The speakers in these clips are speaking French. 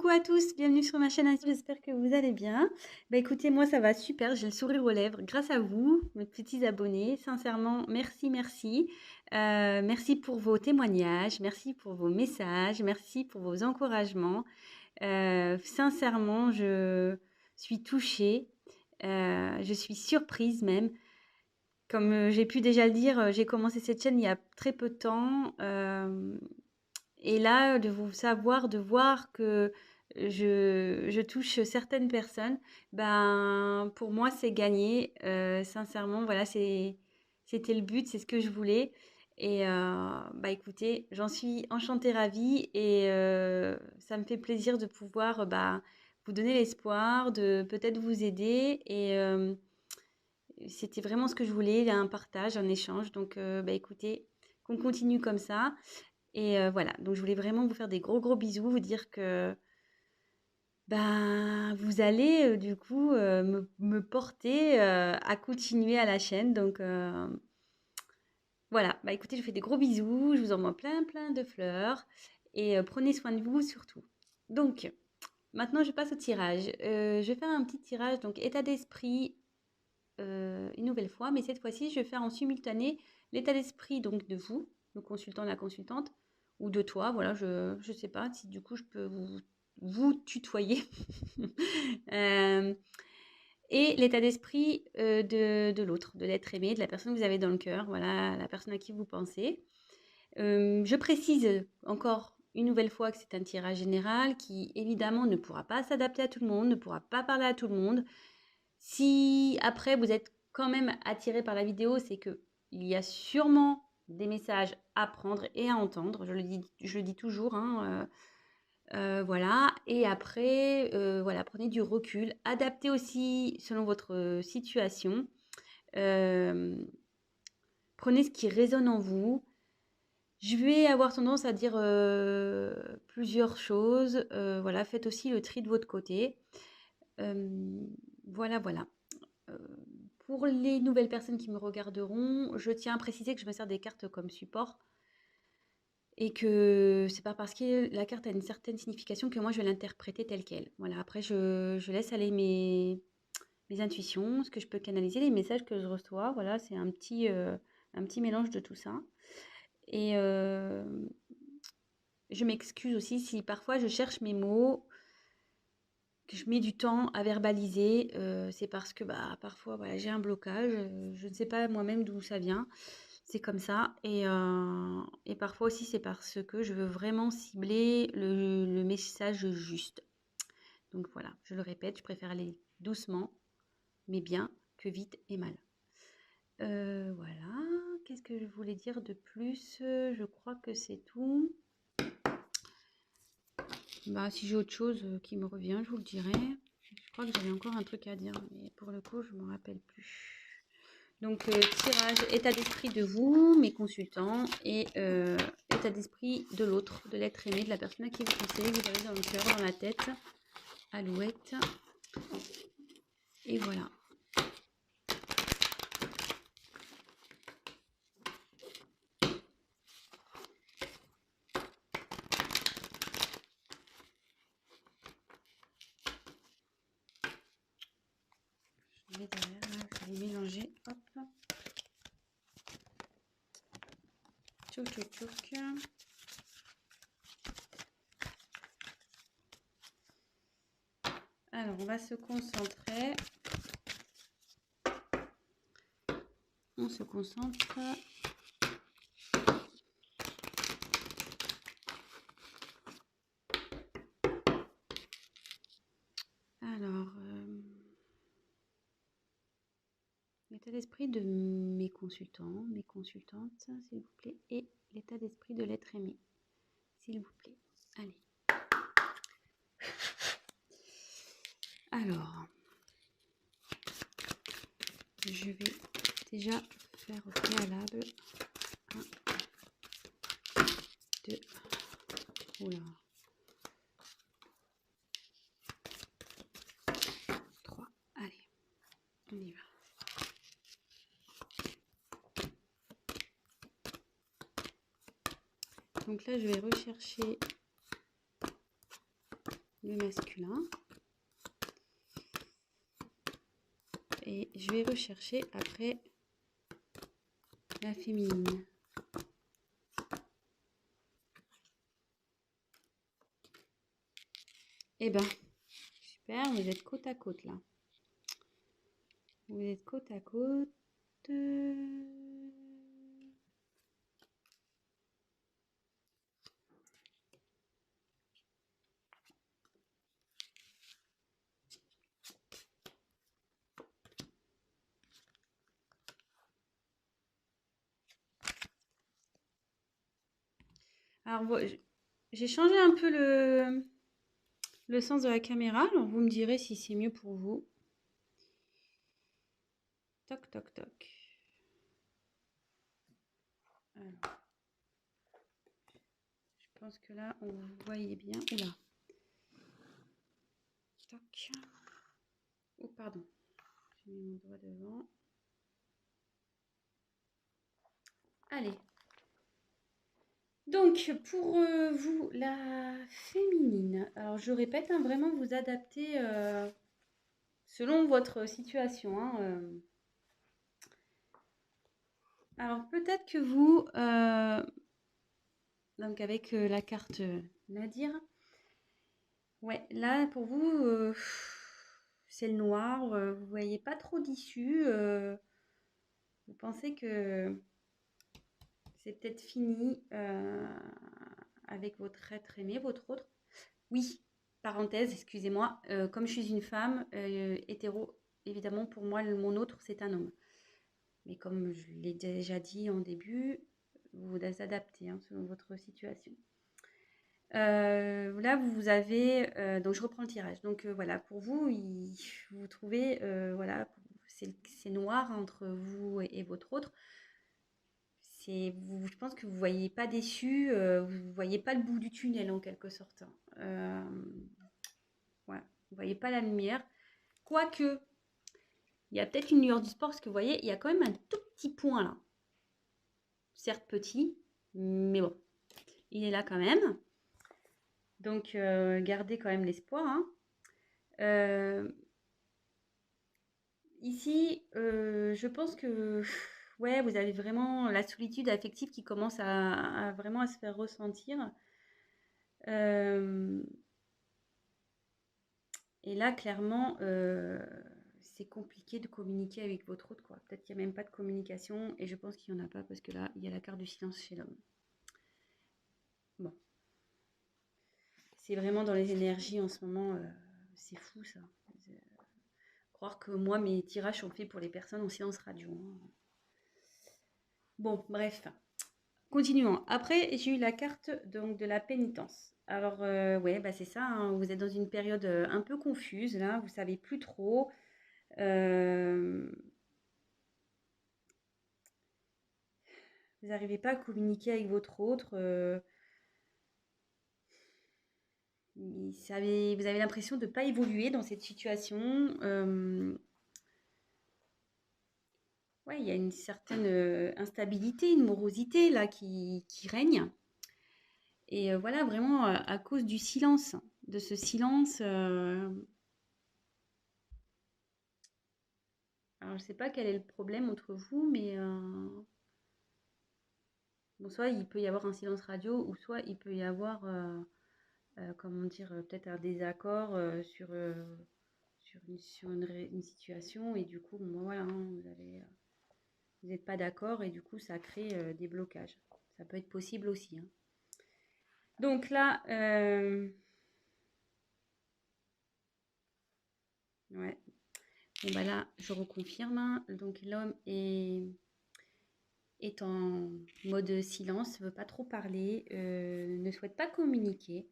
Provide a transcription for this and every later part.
Coucou à tous, bienvenue sur ma chaîne YouTube, j'espère que vous allez bien. Bah écoutez, moi ça va super, j'ai le sourire aux lèvres grâce à vous, mes petits abonnés. Sincèrement, merci, merci. Merci pour vos témoignages, merci pour vos messages, merci pour vos encouragements. Sincèrement, je suis touchée, je suis surprise même. Comme j'ai pu déjà le dire, j'ai commencé cette chaîne il y a très peu de temps. Et là, de vous savoir, de voir que je touche certaines personnes, ben, pour moi, c'est gagné. Sincèrement, voilà, c'était le but, c'est ce que je voulais. Et bah écoutez, j'en suis enchantée, ravie, et ça me fait plaisir de pouvoir bah, vous donner l'espoir, de peut-être vous aider. Et c'était vraiment ce que je voulais, un partage, un échange. Donc, bah écoutez, qu'on continue comme ça. Et voilà, donc je voulais vraiment vous faire des gros gros bisous, vous dire que ben, vous allez du coup me porter à continuer à la chaîne. Donc voilà, bah écoutez, je vous fais des gros bisous, je vous envoie plein plein de fleurs et prenez soin de vous surtout. Donc maintenant je passe au tirage. Je vais faire un petit tirage, donc état d'esprit une nouvelle fois, mais cette fois-ci je vais faire en simultané l'état d'esprit donc de vous, le consultant, la consultante, ou de toi, voilà, je sais pas si du coup je peux vous tutoyer. Euh, et l'état d'esprit de l'autre, de l'être aimé, de la personne que vous avez dans le cœur, voilà, la personne à qui vous pensez. Je précise encore une nouvelle fois que c'est un tirage général qui évidemment ne pourra pas s'adapter à tout le monde, ne pourra pas parler à tout le monde. Si après vous êtes quand même attiré par la vidéo, c'est que il y a sûrement des messages à prendre et à entendre. Je le dis toujours, hein, voilà. Et après, voilà, prenez du recul, adaptez aussi selon votre situation. Euh, Prenez ce qui résonne en vous. Je vais avoir tendance à dire plusieurs choses. Voilà, faites aussi le tri de votre côté. Euh, voilà, voilà. Euh, pour les nouvelles personnes qui me regarderont, je tiens à préciser que je me sers des cartes comme support et que c'est pas parce que la carte a une certaine signification que moi je vais l'interpréter telle qu'elle. Voilà, après je laisse aller mes intuitions, ce que je peux canaliser, les messages que je reçois. Voilà, c'est un petit mélange de tout ça. Et je m'excuse aussi si parfois je cherche mes mots, que je mets du temps à verbaliser, c'est parce que bah, parfois voilà, j'ai un blocage, je ne sais pas moi-même d'où ça vient, c'est comme ça. Et parfois aussi c'est parce que je veux vraiment cibler le message juste. Donc voilà, je le répète, je préfère aller doucement, mais bien, que vite et mal. Voilà, qu'est-ce que je voulais dire de plus? Je crois que c'est tout. Bah, si j'ai autre chose qui me revient, je vous le dirai. Je crois que j'avais encore un truc à dire, mais pour le coup, je ne me rappelle plus. Donc, tirage, état d'esprit de vous, mes consultants, et état d'esprit de l'autre, de l'être aimé, de la personne à qui vous pensez, que vous avez dans le cœur, dans la tête. Alouette. Et voilà. Je mets derrière, là, je vais mélanger. Hop. Tchouk, tchouk, tchouk. Alors, on va se concentrer. On se concentre. Alors, l'état d'esprit de mes consultants, mes consultantes, s'il vous plaît, et l'état d'esprit de l'être aimé, s'il vous plaît. Allez. Alors, je vais déjà faire au préalable 1, 2, oula, 3, allez, on y va. Donc là, je vais rechercher le masculin. Et je vais rechercher après la féminine. Eh ben, super, vous êtes côte à côte là. Vous êtes côte à côte. Alors, j'ai changé un peu le sens de la caméra. Alors, vous me direz si c'est mieux pour vous. Toc, toc, toc. Alors, je pense que là, on voyait bien. Oula. Toc. Oh, pardon. J'ai mis mon doigt devant. Allez. Donc, pour vous, la féminine, alors je répète, hein, vraiment vous adaptez selon votre situation. Hein. Alors, peut-être que vous, donc avec la carte Nadir, ouais, là pour vous, c'est le noir, vous voyez pas trop d'issue, vous pensez que c'est peut-être fini avec votre être aimé, votre autre. Oui, parenthèse, excusez-moi, comme je suis une femme hétéro, évidemment pour moi mon autre c'est un homme. Mais comme je l'ai déjà dit en début, vous vous adaptez hein, selon votre situation. Là, vous avez, donc je reprends le tirage. Donc voilà, pour vous, vous trouvez, voilà, c'est noir entre vous et votre autre. Je pense que vous ne voyez pas déçu, vous ne voyez pas le bout du tunnel en quelque sorte. Ouais, vous ne voyez pas la lumière. Quoique, il y a peut-être une lueur du sport, parce que vous voyez, il y a quand même un tout petit point là. Certes petit, mais bon, il est là quand même. Donc, gardez quand même l'espoir. Hein. Ici, je pense que ouais, vous avez vraiment la solitude affective qui commence vraiment à se faire ressentir. Euh, et là, clairement, c'est compliqué de communiquer avec votre autre, quoi. Peut-être qu'il n'y a même pas de communication, et je pense qu'il n'y en a pas parce que là, il y a la carte du silence chez l'homme. Bon, c'est vraiment dans les énergies en ce moment, c'est fou ça. Croire que moi, mes tirages sont faits pour les personnes en silence radio. Hein. Bon, bref. Continuons. Après, j'ai eu la carte donc, de la pénitence. Alors, ouais, bah, c'est ça. Hein, vous êtes dans une période un peu confuse, là. Vous savez plus trop. Vous n'arrivez pas à communiquer avec votre autre. Vous avez l'impression de ne pas évoluer dans cette situation. Ouais, il y a une certaine instabilité, une morosité là qui règne. Et voilà, vraiment à cause du silence, de ce silence. Alors, je ne sais pas quel est le problème entre vous, mais bon, soit il peut y avoir un silence radio, ou soit il peut y avoir, comment dire, peut-être un désaccord une situation, et du coup, bon, voilà, hein, vous n'êtes pas d'accord, et du coup, ça crée des blocages. Ça peut être possible aussi. Hein. Donc là, ouais. Bon, bah là, je reconfirme. Hein. Donc l'homme est en mode silence, ne veut pas trop parler, ne souhaite pas communiquer.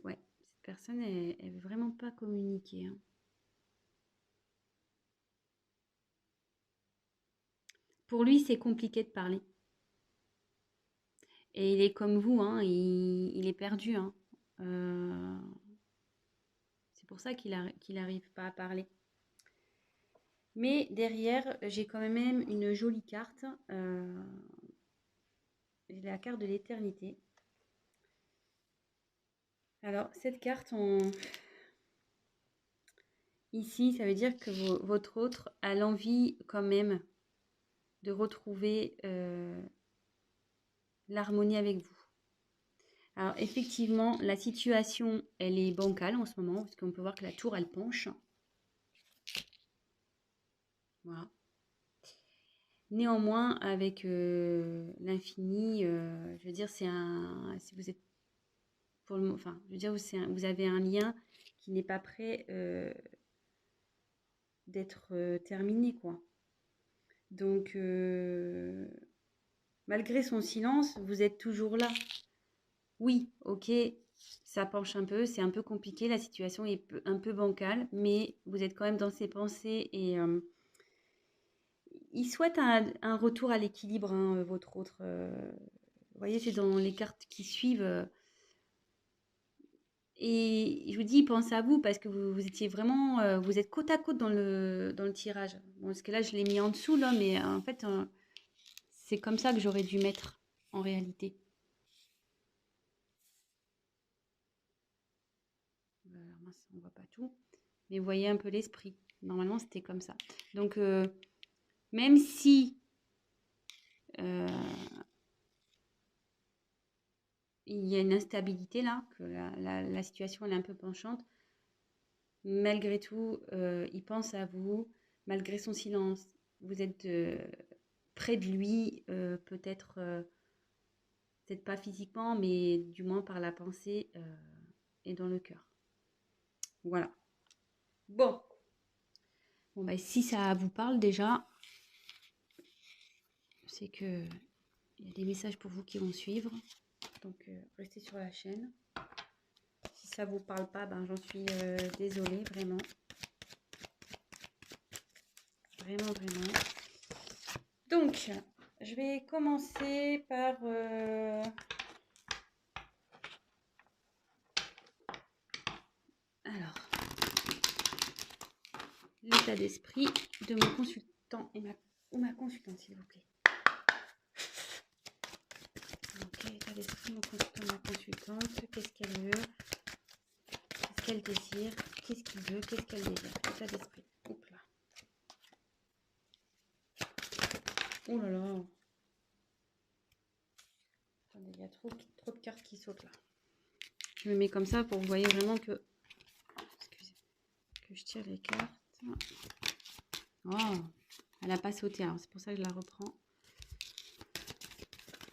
Ouais, cette personne, elle veut vraiment pas communiquer. Hein. Pour lui, c'est compliqué de parler. Et il est comme vous, hein, il est perdu. Hein. C'est pour ça qu'il n'arrive pas à parler. Mais derrière, j'ai quand même une jolie carte. J'ai la carte de l'éternité. Alors, cette carte, ici, ça veut dire que votre autre a l'envie quand même de retrouver l'harmonie avec vous. Alors, effectivement, la situation, elle est bancale en ce moment, parce qu'on peut voir que la tour, elle penche. Voilà. Néanmoins, avec l'infini, je veux dire, c'est un... Si vous êtes... Pour le, enfin, je veux dire, vous avez un lien qui n'est pas prêt d'être terminé, quoi. Donc, malgré son silence, vous êtes toujours là. Oui, ok, ça penche un peu, c'est un peu compliqué, la situation est un peu bancale, mais vous êtes quand même dans ses pensées et il souhaite un retour à l'équilibre, hein, votre autre. Vous voyez, c'est dans les cartes qui suivent. Et je vous dis, il pense à vous parce que vous étiez vraiment, vous êtes côte à côte dans le tirage. Bon, parce que là, je l'ai mis en dessous, là, mais en fait, c'est comme ça que j'aurais dû mettre en réalité. Alors, mince, on voit pas tout. Mais vous voyez un peu l'esprit. Normalement, c'était comme ça. Donc, même si euh, il y a une instabilité là, que la situation elle est un peu penchante, malgré tout, il pense à vous, malgré son silence. Vous êtes près de lui, peut-être pas physiquement, mais du moins par la pensée et dans le cœur. Voilà. Bon. Bon, bah, si ça vous parle déjà, c'est que il y a des messages pour vous qui vont suivre. Donc, restez sur la chaîne. Si ça vous parle pas, ben, j'en suis désolée, vraiment. Vraiment, vraiment. Donc, je vais commencer par... Alors, l'état d'esprit de mon consultant ou ma consultante, s'il vous plaît. Ok, l'état d'esprit de mon consultant, ma consultante. Qu'est-ce qu'elle veut? Qu'est-ce qu'elle désire? Qu'est-ce qu'il veut? Qu'est-ce qu'elle désire? L'état d'esprit. Oups là. Oh là là. Attendez, il y a trop de cartes qui sautent là. Je me mets comme ça pour que vous voyez vraiment que... Excusez. Que je tire les cartes. Oh, elle n'a pas sauté, alors c'est pour ça que je la reprends.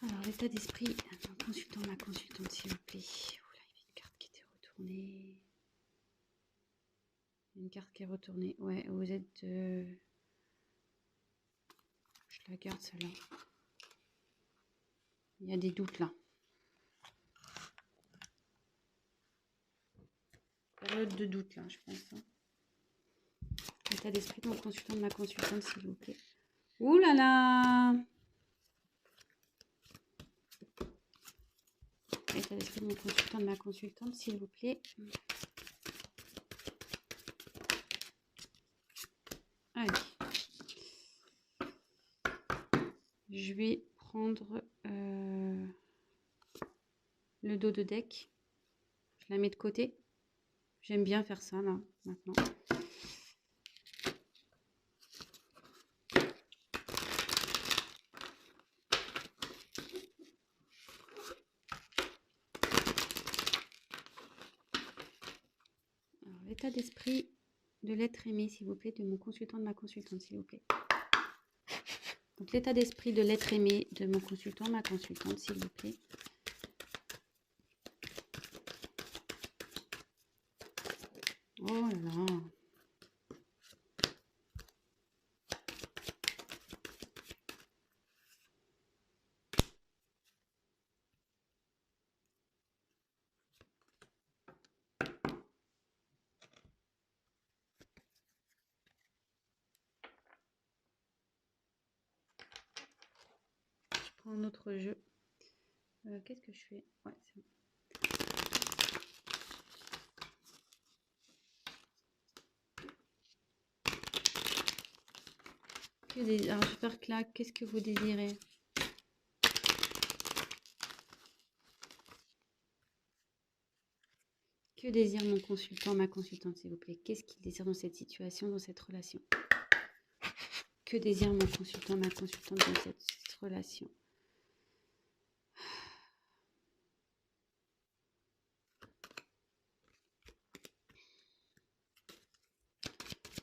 Alors, l'état d'esprit, mon consultant, ma consultante, s'il vous plaît. Oh là, il y avait une carte qui était retournée. Une carte qui est retournée. Ouais, vous êtes... Je la garde, celle-là. Il y a des doutes, là. Période de doute, là, je pense. Hein. L'état d'esprit de mon consultant, de ma consultante, s'il vous plaît. Ouh là là! L'état d'esprit de mon consultant, de ma consultante, s'il vous plaît. Allez. Je vais prendre le dos de deck. Je la mets de côté. J'aime bien faire ça, là, maintenant. Alors, l'état d'esprit de l'être aimé, s'il vous plaît, de mon consultant, de ma consultante, s'il vous plaît. Donc, l'état d'esprit de l'être aimé de mon consultant, ma consultante, s'il vous plaît. Oh là là. Je prends un autre jeu. Qu'est-ce que je fais? Ouais, c'est bon. Alors, je vais faire claque. Qu'est-ce que vous désirez? Que désire mon consultant, ma consultante, s'il vous plaît? Qu'est-ce qu'il désire dans cette situation, dans cette relation? Que désire mon consultant, ma consultante dans cette relation?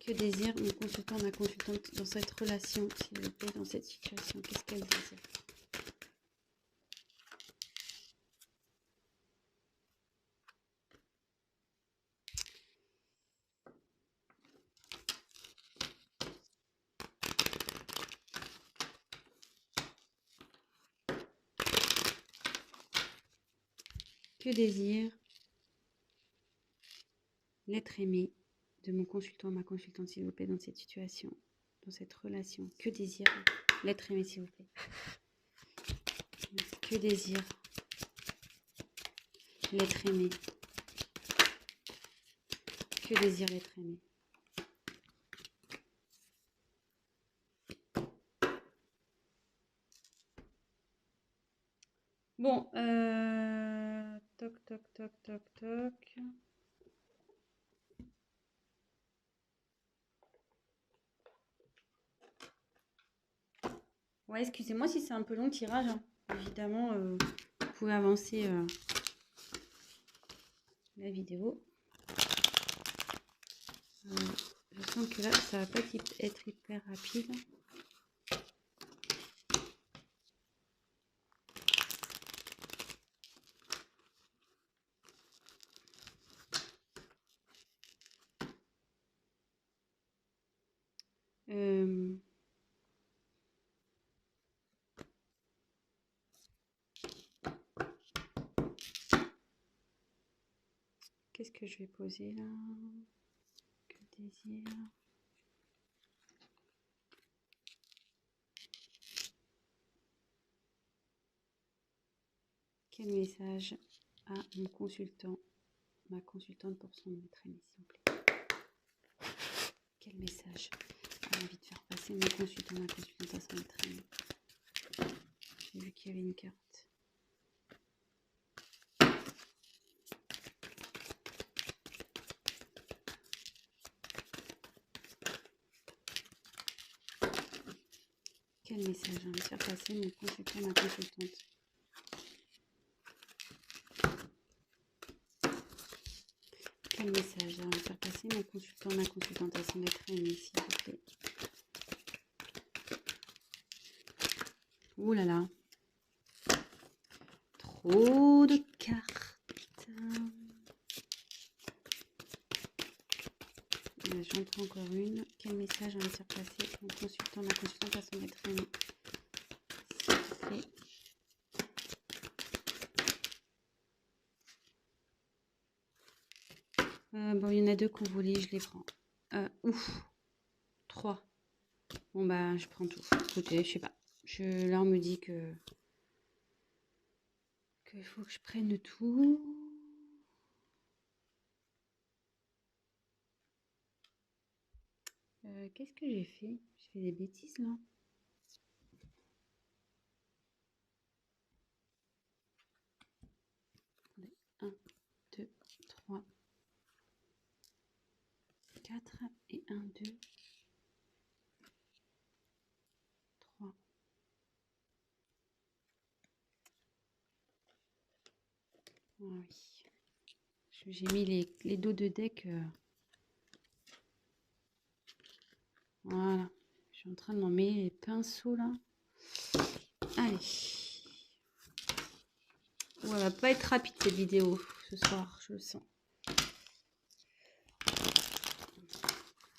Que désire mon consultant, ma consultante dans cette relation, s'il vous plaît, dans cette situation? Qu'est-ce qu'elle désire? Que désire l'être aimé de mon consultant, ma consultante, s'il vous plaît, dans cette situation, dans cette relation? Que désire l'être aimé, s'il vous plaît? Que désire l'être aimé? Que désire l'être aimé? Bon, toc, toc, toc, toc, toc. Ouais, excusez-moi si c'est un peu long le tirage, hein. Évidemment, vous pouvez avancer la vidéo. Je sens que là, ça va pas être hyper rapide. Qu'est-ce que je vais poser là? Que désire? Quel message à mon consultant, ma consultante pour son être aimé, s'il vous plaît? Quel message a envie de faire passer mon consultant, ma consultante à son être aimé? J'ai vu qu'il y avait une carte. Quel message a envie de faire passer mon consultant, ma consultante? Quel message a envie de faire passer mon consultant, ma consultante à son être aimé, s'il vous plaît? Ouh là là. Trop de cartes. J'en prends encore une. Quel message a envie de faire passer mon consultant, ma consultante à son être aimé, s'il vous plaît? Bon, il y en a deux qu'on voulait, je les prends. Ouf, 3. Bon, bah, je prends tout. Écoutez, je sais pas. Là, on me dit qu'il faut que je prenne tout. Qu'est-ce que j'ai fait? J'ai fait des bêtises, là. Attendez. 1, 2, 3, 4 et 1, 2, 3. Ah oui. J'ai mis les dos de deck. Voilà. Je suis en train de m'en mettre les pinceaux là. Allez. Ouais, elle va pas être rapide cette vidéo ce soir, je le sens.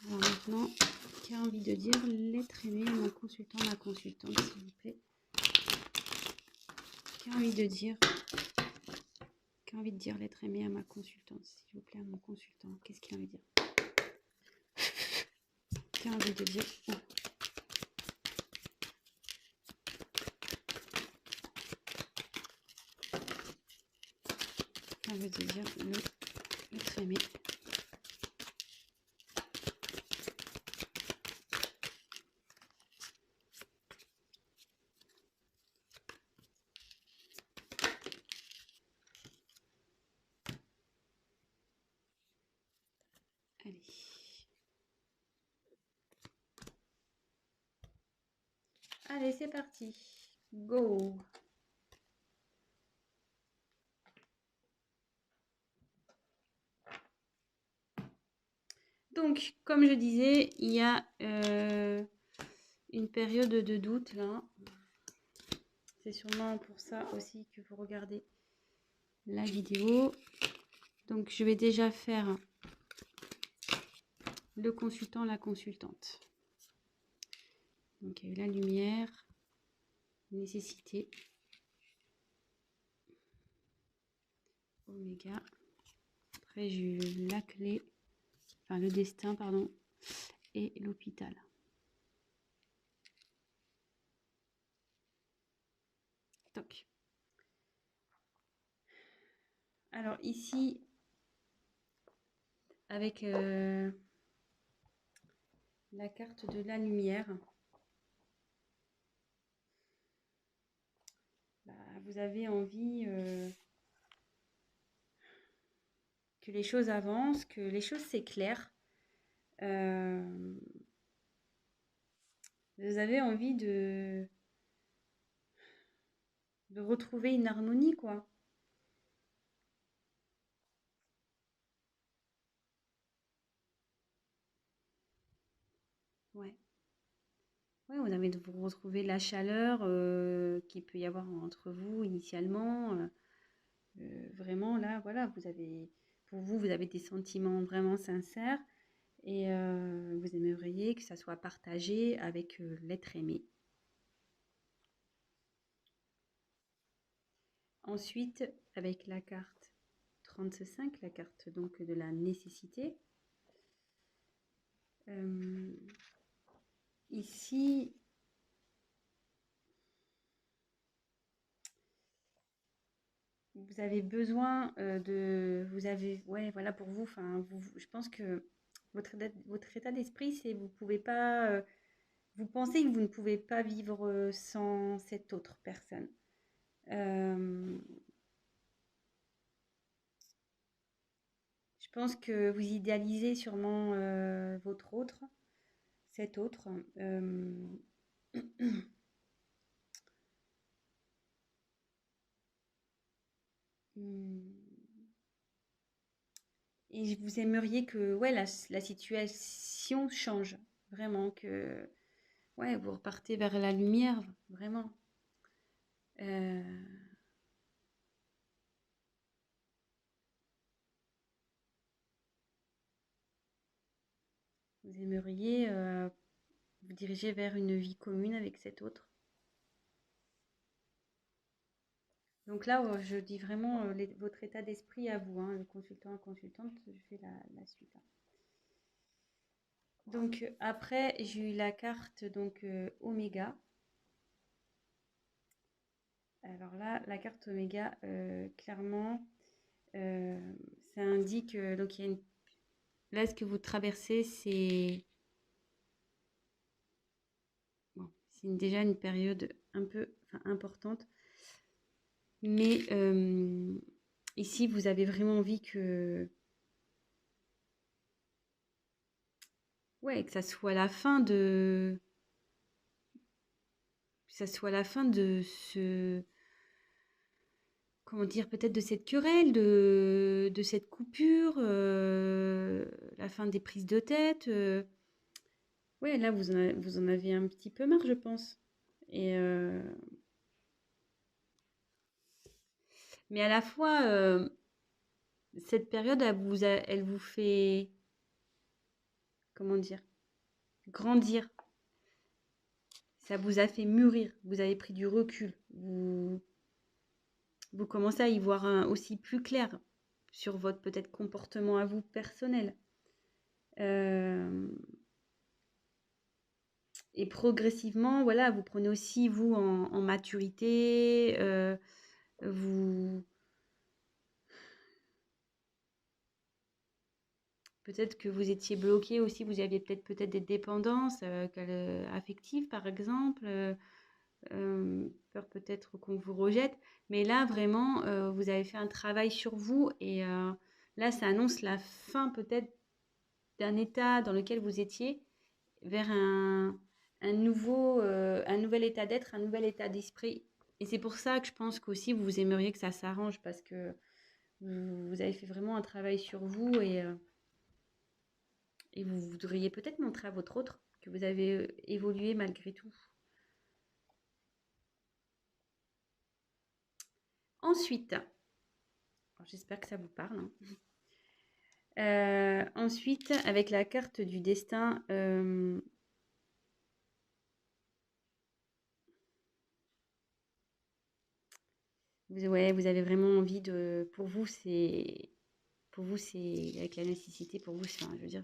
Alors maintenant, qui a envie de dire l'être aimé, mon consultant, ma consultante, s'il vous plaît? Qui a envie de dire l'être aimé à ma consultante, s'il vous plaît, à mon consultant? Qu'est-ce qu'il a envie de dire? Qui a envie de dire Qui a envie de dire l'être aimé? Allez, c'est parti. Go. Donc, comme je disais, il y a une période de doute là. C'est sûrement pour ça aussi que vous regardez la vidéo. Donc, je vais déjà faire le consultant, la consultante. Donc, il y a eu la lumière, nécessité, oméga. Après, j'ai eu la clé, enfin le destin, pardon, et l'hôpital. Toc. Alors ici, avec la carte de la lumière, bah, vous avez envie que les choses avancent, que les choses s'éclairent. Vous avez envie de retrouver une harmonie, quoi. Ouais. Ouais, vous avez de vous retrouver la chaleur qu'il peut y avoir entre vous initialement. Vraiment, là, voilà, vous avez, pour vous, vous avez des sentiments vraiment sincères et vous aimeriez que ça soit partagé avec l'être aimé. Ensuite, avec la carte 35, la carte donc de la nécessité, ici, vous avez besoin vous avez, ouais, voilà, pour vous, enfin, je pense que votre état d'esprit, c'est vous pouvez pas, vous pensez que vous ne pouvez pas vivre sans cette autre personne. Je pense que vous idéalisez sûrement votre autre, cet autre. Et vous aimeriez que ouais, la situation change, vraiment, que ouais, vous repartez vers la lumière, vraiment. Euh, vous aimeriez vous diriger vers une vie commune avec cet autre. Donc là, je dis vraiment votre état d'esprit à vous, hein, le consultant, la consultante, je fais la suite, hein. Donc après, j'ai eu la carte donc Oméga. Alors là, la carte Oméga, clairement, euh, ça indique donc il y a une... Là, ce que vous traversez, c'est bon, c'est déjà une période un peu enfin, importante, mais ici, vous avez vraiment envie que ouais, que ça soit la fin de que ça soit la fin de ce comment dire, peut-être de cette querelle, de cette coupure, la fin des prises de tête. Ouais, là, vous en avez un petit peu marre, je pense. Et, mais à la fois, cette période, elle vous fait, comment dire, grandir. Ça vous a fait mûrir. Vous avez pris du recul. Vous commencez à y voir aussi plus clair sur votre peut-être comportement à vous personnel. Euh, et progressivement, voilà, vous prenez aussi, vous, en maturité, vous... Peut-être que vous étiez bloqué aussi, vous aviez peut-être des dépendances affectives, par exemple, peur peut-être qu'on vous rejette. Mais là, vraiment, vous avez fait un travail sur vous et là, ça annonce la fin peut-être d'un état dans lequel vous étiez vers un nouvel état d'être, un nouvel état d'esprit. Et c'est pour ça que je pense qu'aussi vous aimeriez que ça s'arrange parce que vous avez fait vraiment un travail sur vous et vous voudriez peut-être montrer à votre autre que vous avez évolué malgré tout. Ensuite, j'espère que ça vous parle. Hein. Ensuite, avec la carte du destin, ouais, vous avez vraiment envie de. Pour vous, c'est avec la nécessité. Pour vous, enfin, je veux dire,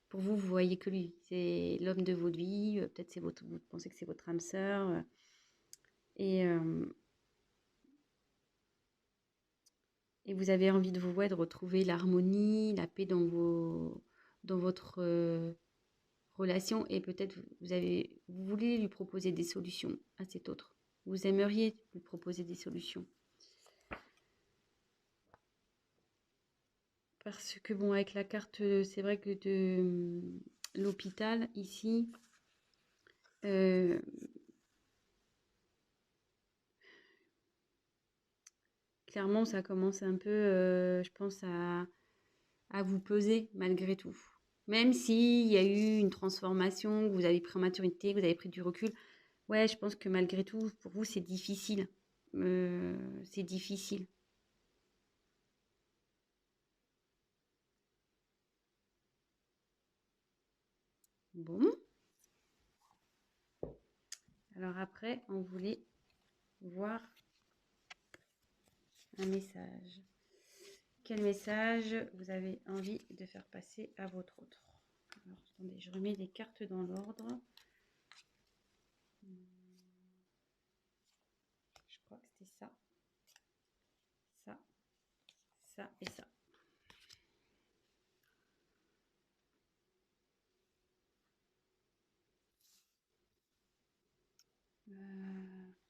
pour vous, vous voyez que lui. C'est l'homme de votre vie. Peut-être c'est votre, vous pensez que c'est votre âme sœur. Et, euh, et vous avez envie de vous, ouais, de retrouver l'harmonie, la paix dans votre relation. Et peut-être vous voulez lui proposer des solutions à cet autre. Vous aimeriez lui proposer des solutions. Parce que bon, avec la carte, c'est vrai que de l'hôpital ici, euh, clairement, ça commence un peu, je pense, à vous peser malgré tout. Même s'il y a eu une transformation, que vous avez pris en maturité, que vous avez pris du recul, ouais, je pense que malgré tout, pour vous, c'est difficile. C'est difficile. Bon, alors après, on voulait voir un message. Quel message vous avez envie de faire passer à votre autre? Alors, attendez, je remets les cartes dans l'ordre. Je crois que c'était ça, ça, ça et ça.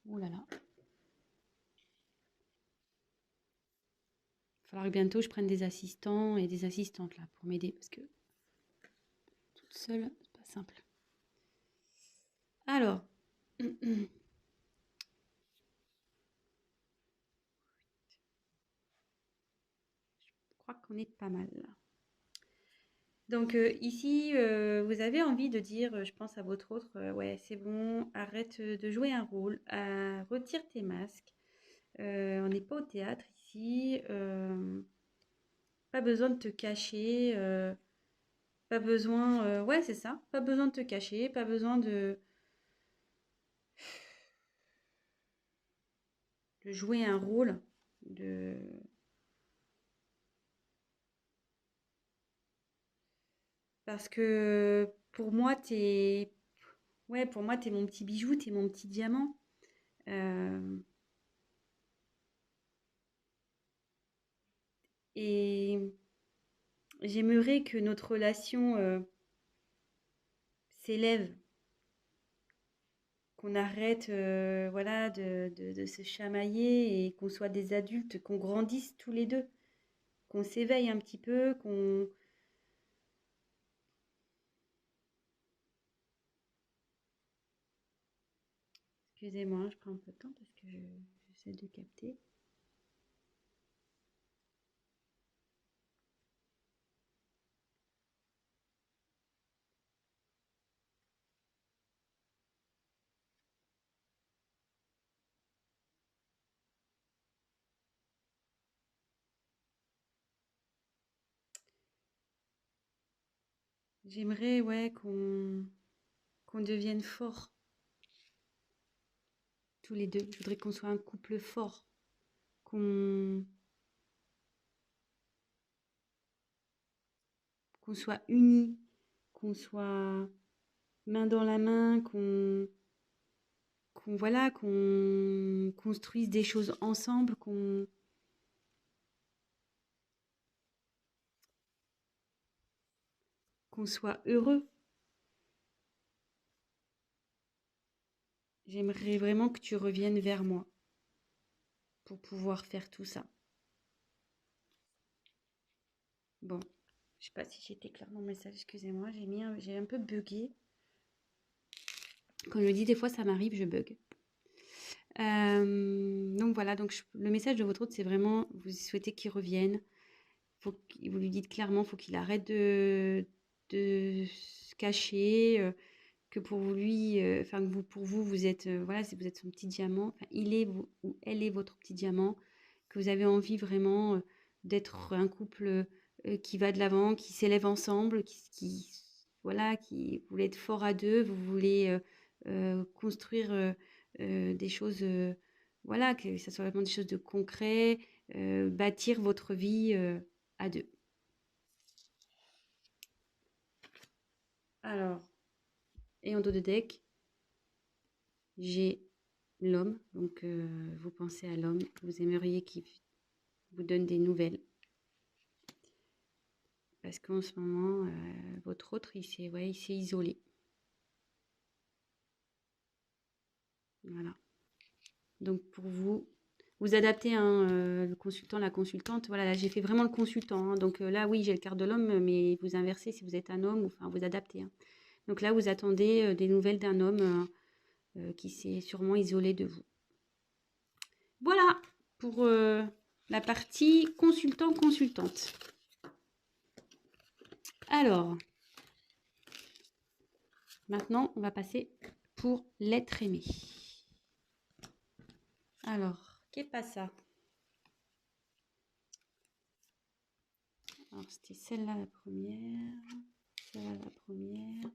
Ouh là là. Il va falloir que bientôt je prenne des assistants et des assistantes là pour m'aider parce que toute seule, c'est pas simple. Alors, je crois qu'on est pas mal là. Donc ici, vous avez envie de dire, je pense à votre autre, ouais, c'est bon, arrête de jouer un rôle, retire tes masques. On n'est pas au théâtre ici, pas besoin de te cacher, pas besoin, ouais, c'est ça, pas besoin de te cacher, pas besoin de jouer un rôle, de... parce que pour moi, ouais, pour moi, t'es mon petit bijou, t'es mon petit diamant. Euh, et j'aimerais que notre relation s'élève, qu'on arrête voilà, de se chamailler et qu'on soit des adultes, qu'on grandisse tous les deux, qu'on s'éveille un petit peu, qu'on... Excusez-moi, je prends un peu de temps parce que j'essaie de capter. J'aimerais, ouais, qu'on devienne fort tous les deux. Je voudrais qu'on soit un couple fort, qu'on qu'on soit unis, qu'on soit main dans la main, qu'on voilà, qu'on construise des choses ensemble, qu'on soit heureux. J'aimerais vraiment que tu reviennes vers moi pour pouvoir faire tout ça. Bon, je sais pas si j'étais claire dans le message, excusez-moi, j'ai un peu bugué. Quand je dis des fois ça m'arrive, je bug. Donc voilà, donc le message de votre hôte, c'est vraiment, vous souhaitez qu'il revienne. Vous lui dites clairement, faut qu'il arrête de se cacher, que pour lui, enfin que pour vous, vous êtes, voilà, si vous êtes son petit diamant, enfin, il est ou elle est votre petit diamant, que vous avez envie vraiment d'être un couple qui va de l'avant, qui s'élève ensemble, voilà, qui vous voulez être fort à deux, vous voulez construire des choses, voilà, que ça soit vraiment des choses de concret, bâtir votre vie à deux. Alors, et en dos de deck, j'ai l'homme. Donc, vous pensez à l'homme. Vous aimeriez qu'il vous donne des nouvelles. Parce qu'en ce moment, votre autre, il s'est isolé. Voilà. Donc, pour vous, vous adaptez le consultant, la consultante. Voilà, là, j'ai fait vraiment le consultant. Hein. Donc là, oui, j'ai le quart de l'homme, mais vous inversez si vous êtes un homme, enfin, vous adaptez. Hein. Donc là, vous attendez des nouvelles d'un homme qui s'est sûrement isolé de vous. Voilà pour la partie consultant-consultante. Alors, maintenant, on va passer pour l'être aimé. Alors, qu'est pas ça? Alors, c'était celle-là la première. Celle-là la première.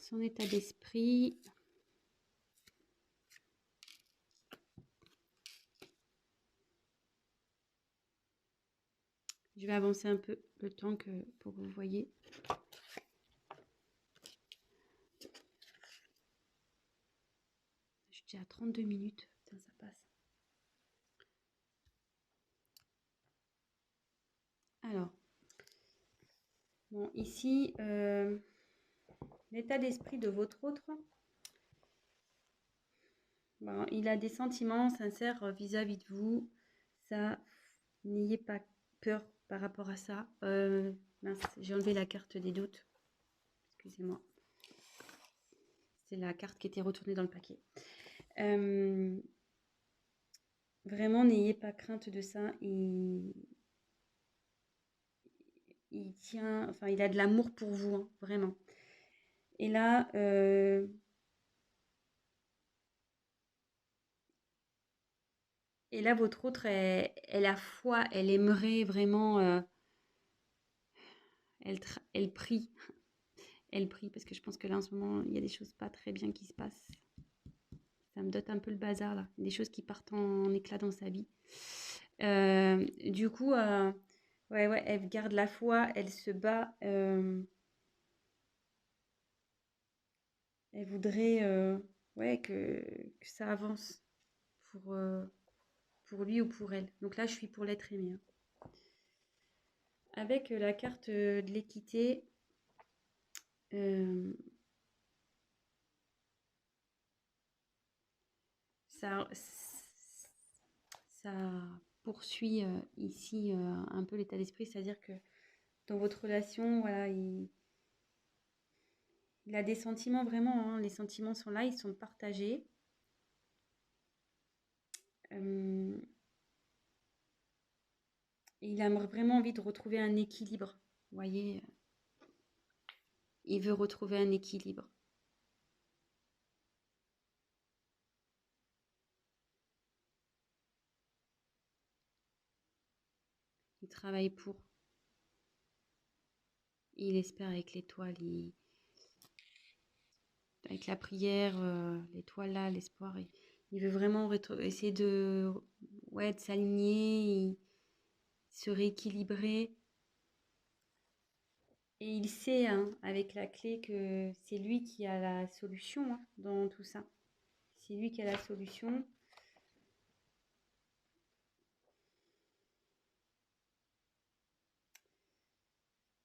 Son état d'esprit. Je vais avancer un peu le temps pour que vous voyez. Je suis déjà à 32 minutes. Putain, ça passe. Alors, bon, ici, l'état d'esprit de votre autre. Bon, il a des sentiments sincères vis-à-vis de vous. Ça, n'ayez pas peur par rapport à ça. Mince, j'ai enlevé la carte des doutes. Excusez-moi. C'est la carte qui était retournée dans le paquet. Vraiment, n'ayez pas crainte de ça. Il tient, enfin, il a de l'amour pour vous, hein, vraiment. Et là, votre autre, elle a foi, elle aimerait vraiment, elle prie. Elle prie parce que je pense que là, en ce moment, il y a des choses pas très bien qui se passent. Ça me dote un peu le bazar, là. Des choses qui partent en éclat dans sa vie. Du coup, ouais, elle garde la foi, elle se bat. Elle voudrait ouais, que ça avance pour lui ou pour elle. Donc là, je suis pour l'être aimé. Hein. Avec la carte de l'équité, ça, ça poursuit ici un peu l'état d'esprit, c'est-à-dire que dans votre relation, voilà, il a des sentiments vraiment, hein, les sentiments sont là, ils sont partagés. Il a vraiment envie de retrouver un équilibre. Vous voyez, il veut retrouver un équilibre. Il travaille pour. Il espère avec l'étoile, avec la prière, l'étoile là, l'espoir. Il veut vraiment essayer de s'aligner, se rééquilibrer. Et il sait, hein, avec la clé, que c'est lui qui a la solution hein, dans tout ça. C'est lui qui a la solution.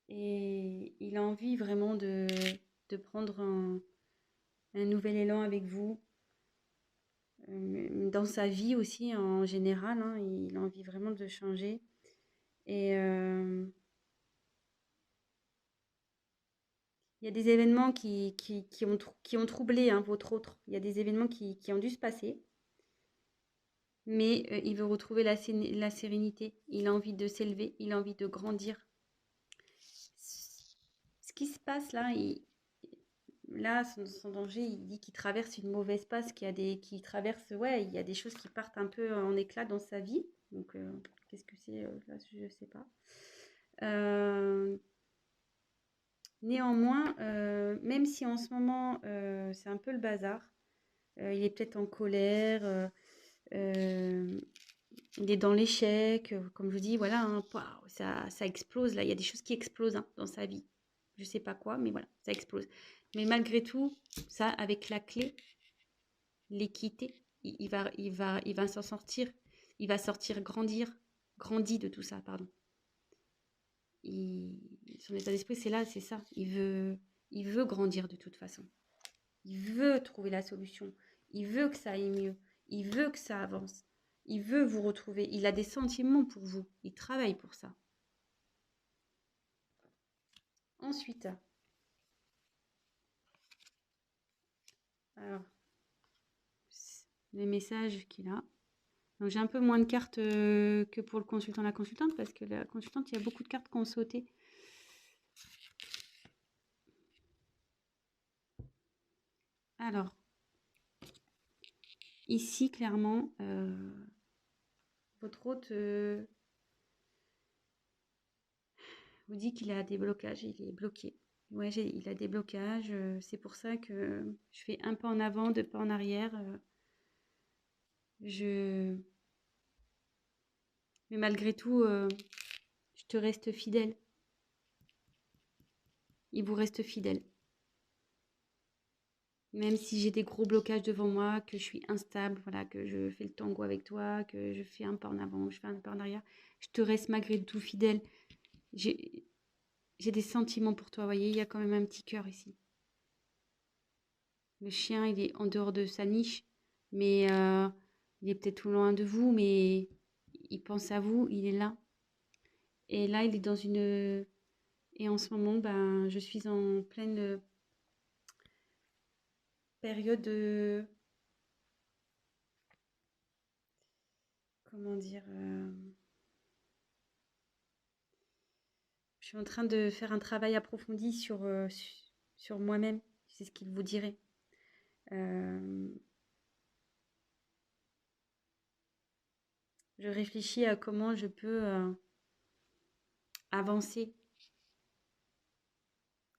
Et il a envie vraiment de prendre un nouvel élan avec vous. Dans sa vie aussi, en général, hein, il a envie vraiment de changer. Et Il y a des événements qui ont troublé hein, votre autre. Il y a des événements qui ont dû se passer. Mais il veut retrouver la sérénité. Il a envie de s'élever. Il a envie de grandir. Ce qui se passe là, là, son danger, il dit qu'il traverse une mauvaise passe, qu'il traverse, ouais, il y a des choses qui partent un peu en éclat dans sa vie. Donc, qu'est-ce que c'est là, je sais pas. Néanmoins, même si en ce moment c'est un peu le bazar, il est peut-être en colère, il est dans l'échec, comme je vous dis, voilà, hein, ça explose là, il y a des choses qui explosent hein, dans sa vie. Je sais pas quoi, mais voilà, ça explose. Mais malgré tout, ça, avec la clé, l'équité, il va s'en sortir. Il va sortir grandi de tout ça, pardon. Son état d'esprit, c'est là, c'est ça. Il veut grandir de toute façon. Il veut trouver la solution. Il veut que ça aille mieux. Il veut que ça avance. Il veut vous retrouver. Il a des sentiments pour vous. Il travaille pour ça. Ensuite, alors, les messages qu'il a. Donc j'ai un peu moins de cartes que pour le consultant, la consultante, parce que la consultante, il y a beaucoup de cartes qui ont sauté. Alors, ici, clairement, votre hôte vous dit qu'il a des blocages, il est bloqué. Ouais, il a des blocages, c'est pour ça que je fais un pas en avant, deux pas en arrière. Mais malgré tout, je te reste fidèle. Il vous reste fidèle. Même si j'ai des gros blocages devant moi, que je suis instable, voilà, que je fais le tango avec toi, que je fais un pas en avant, je fais un pas en arrière, je te reste malgré tout fidèle. J'ai des sentiments pour toi, vous voyez, il y a quand même un petit cœur ici. Le chien, il est en dehors de sa niche, mais il est peut-être tout loin de vous, mais il pense à vous, il est là. Et là, il est dans une... Et en ce moment, ben, je suis en pleine période de... Comment dire je suis en train de faire un travail approfondi sur moi-même. C'est ce qu'il vous dirait. Je réfléchis à comment je peux avancer,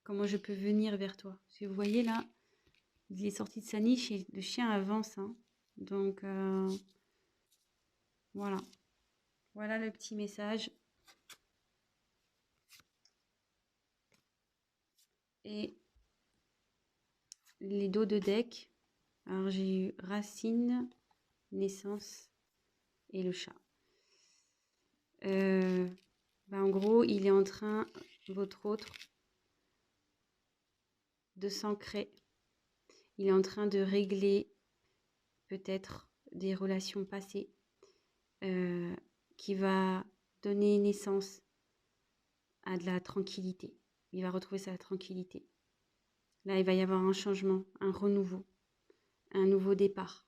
comment je peux venir vers toi. Parce que vous voyez là, il est sorti de sa niche et le chien avance. Hein. Donc voilà. Voilà le petit message. Et les dos de deck. Alors j'ai eu racine, naissance et le chat. En gros, il est en train, votre autre, de s'ancrer. Il est en train de régler peut-être des relations passées qui va donner naissance à de la tranquillité. Il va retrouver sa tranquillité. Là, il va y avoir un changement, un renouveau, un nouveau départ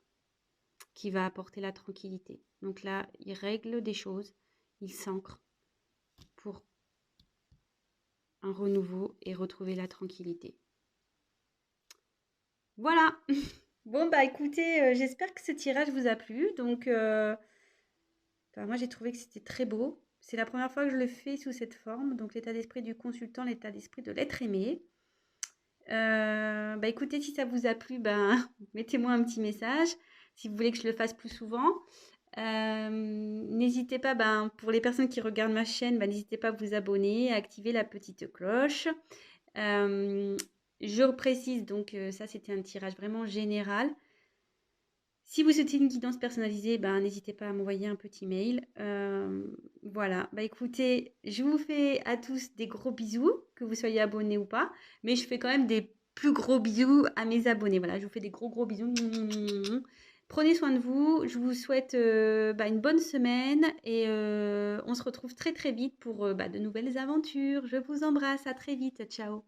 qui va apporter la tranquillité. Donc là, il règle des choses, il s'ancre pour un renouveau et retrouver la tranquillité. Voilà. Bon, bah écoutez, j'espère que ce tirage vous a plu. Donc, moi, j'ai trouvé que c'était très beau. C'est la première fois que je le fais sous cette forme. Donc, l'état d'esprit du consultant, l'état d'esprit de l'être aimé. Écoutez, si ça vous a plu, mettez-moi un petit message. Si vous voulez que je le fasse plus souvent. N'hésitez pas, pour les personnes qui regardent ma chaîne, n'hésitez pas à vous abonner, à activer la petite cloche. Je précise, donc ça c'était un tirage vraiment général. Si vous souhaitez une guidance personnalisée, n'hésitez pas à m'envoyer un petit mail. Voilà, écoutez, je vous fais à tous des gros bisous, que vous soyez abonnés ou pas. Mais je fais quand même des plus gros bisous à mes abonnés. Voilà, je vous fais des gros bisous. Prenez soin de vous. Je vous souhaite une bonne semaine. Et on se retrouve très très vite pour de nouvelles aventures. Je vous embrasse, à très vite. Ciao.